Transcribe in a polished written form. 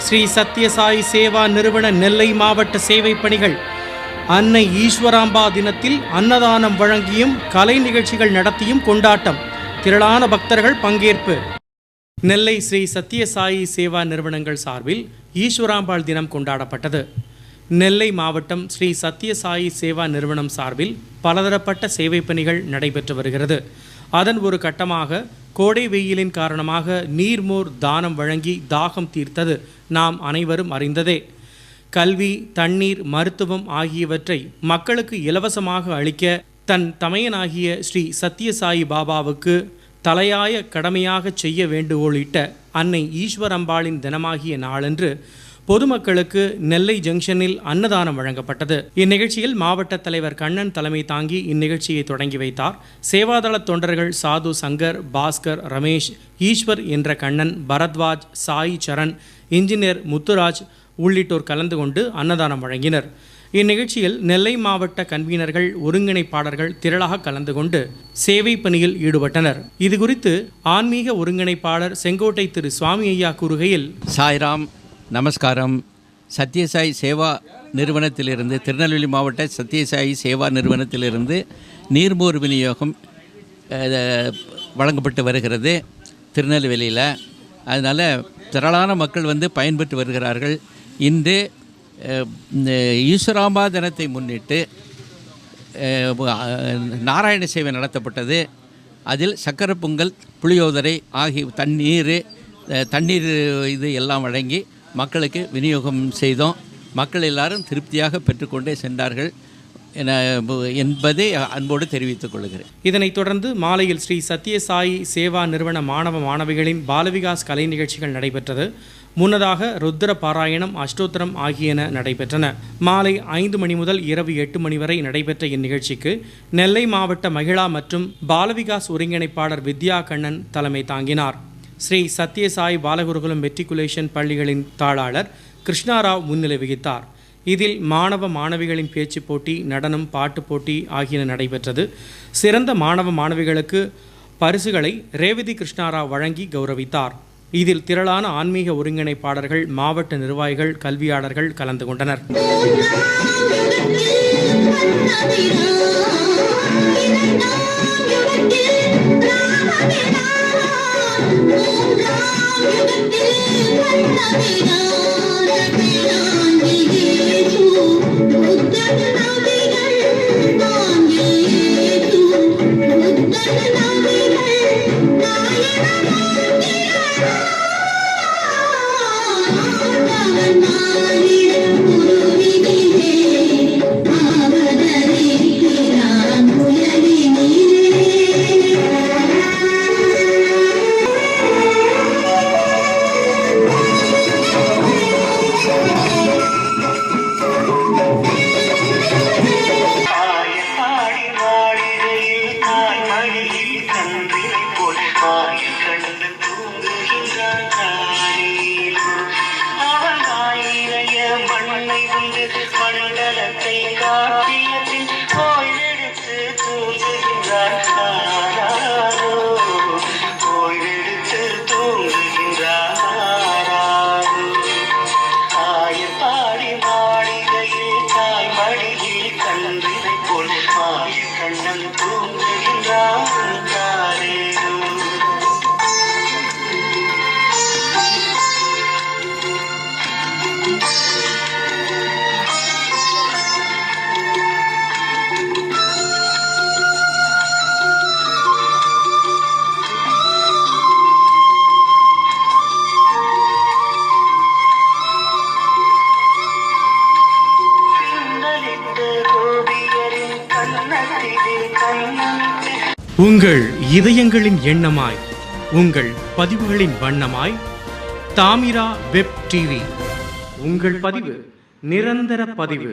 ஸ்ரீ சத்யசாயி சேவா நிறுவன நெல்லை மாவட்ட சேவை பணிகள் அன்னை ஈஸ்வராம்பா தினத்தில் அன்னதானம் வழங்கியும் கலை நிகழ்ச்சிகள் நடத்தியும் கொண்டாட்டம். திரளான பக்தர்கள் பங்கேற்பு. நெல்லை ஸ்ரீ சத்யசாயி சேவா நிறுவனங்கள் சார்பில் ஈஸ்வராம்பாள் தினம் கொண்டாடப்பட்டது. நெல்லை மாவட்டம் ஸ்ரீ சத்யசாயி சேவா நிறுவனம் சார்பில் பலதரப்பட்ட சேவை பணிகள் நடைபெற்று வருகிறது. அதன் ஒரு கட்டமாக கோடை வெயிலின் காரணமாக நீர்மோர் தானம் வழங்கி தாகம் தீர்த்தது நாம் அனைவரும் அறிந்ததே. கல்வி, தண்ணீர், மருத்துவம் ஆகியவற்றை மக்களுக்கு இலவசமாக அளிக்க தன் தமையனாகிய ஸ்ரீ சத்யசாயி பாபாவுக்கு தலையாய கடமையாக செய்ய வேண்டுகோளிட்ட அன்னை ஈஸ்வரம்பாளின் தினமாகிய நாளன்று பொதுமக்களுக்கு நெல்லை ஜங்ஷனில் அன்னதானம் வழங்கப்பட்டது. இந்நிகழ்ச்சியில் மாவட்ட தலைவர் கண்ணன் தலைமை தாங்கி இந்நிகழ்ச்சியை தொடங்கி வைத்தார். சேவாதள தொண்டர்கள் சாது சங்கர், பாஸ்கர், ரமேஷ், ஈஸ்வர் என்ற கண்ணன், பரத்வாஜ், சாய் சரண், இன்ஜினியர் முத்துராஜ் உள்ளிட்டோர் கலந்து கொண்டு அன்னதானம் வழங்கினர். இந்நிகழ்ச்சியில் நெல்லை மாவட்ட கன்வீனர்கள், ஒருங்கிணைப்பாளர்கள் திரளாக கலந்து கொண்டு சேவை பணியில் ஈடுபட்டனர். இதுகுறித்து ஆன்மீக ஒருங்கிணைப்பாளர் செங்கோட்டை திரு சுவாமி ஐயா கூறுகையில், சாய்ராம், நமஸ்காரம். சத்யசாயி சேவா நிறுவனத்திலிருந்து, திருநெல்வேலி மாவட்ட சத்யசாயி சேவா நிறுவனத்திலிருந்து நீர்மோர் விநியோகம் வழங்கப்பட்டு வருகிறது திருநெல்வேலியில். அதனால் திரளான மக்கள் பயன்பெற்று வருகிறார்கள். இன்று ஈஸ்வராம்பா தினத்தை முன்னிட்டு நாராயண சேவை நடத்தப்பட்டது. அதில் சக்கரை பொங்கல், புளியோதரை ஆகிய தண்ணீர் இது எல்லாம் வழங்கி மக்களுக்கு விநியோகம் செய்தோம். மக்கள் எல்லாரும் திருப்தியாக பெற்றுக்கொண்டே சென்றார்கள் என்பதை அன்போடு தெரிவித்துக் கொள்கிறேன். இதனைத் தொடர்ந்து மாலையில் ஸ்ரீ சத்யசாயி சேவா நிறுவன மாணவ மாணவிகளின் பாலவிகாஸ் கலை நிகழ்ச்சிகள் நடைபெற்றது. முன்னதாக ருத்ர பாராயணம், அஷ்டோத்திரம் ஆகியன நடைபெற்றன. மாலை 5 மணி முதல் இரவு 8 மணி வரை நடைபெற்ற இந்நிகழ்ச்சிக்கு நெல்லை மாவட்ட மகிழா மற்றும் பாலவிகாஸ் ஒருங்கிணைப்பாளர் வித்யா கண்ணன் தலைமை தாங்கினார். ஸ்ரீ சத்யசாய் பாலகுருகுலம் மெட்ரிகுலேஷன் பள்ளிகளின் தாளாளர் கிருஷ்ணாராவ் முன்னிலை வகித்தார். இதில் மாணவ மாணவிகளின் பேச்சு போட்டி, நடனம், பாட்டு போட்டி ஆகியன நடைபெற்றது. சிறந்த மாணவ மாணவிகளுக்கு பரிசுகளை ரேவதி கிருஷ்ணாராவ் வழங்கி கௌரவித்தார். இதில் திரளான ஆன்மீக ஒருங்கிணைப்பாளர்கள், மாவட்ட நிர்வாகிகள், கல்வியாளர்கள் கலந்து கொண்டனர். உங்கள் இதயங்களின் எண்ணமாய், உங்கள் பதிவுகளின் வண்ணமாய் தாமிரா வெப் டிவி. உங்கள் பதிவு நிரந்தர பதிவு.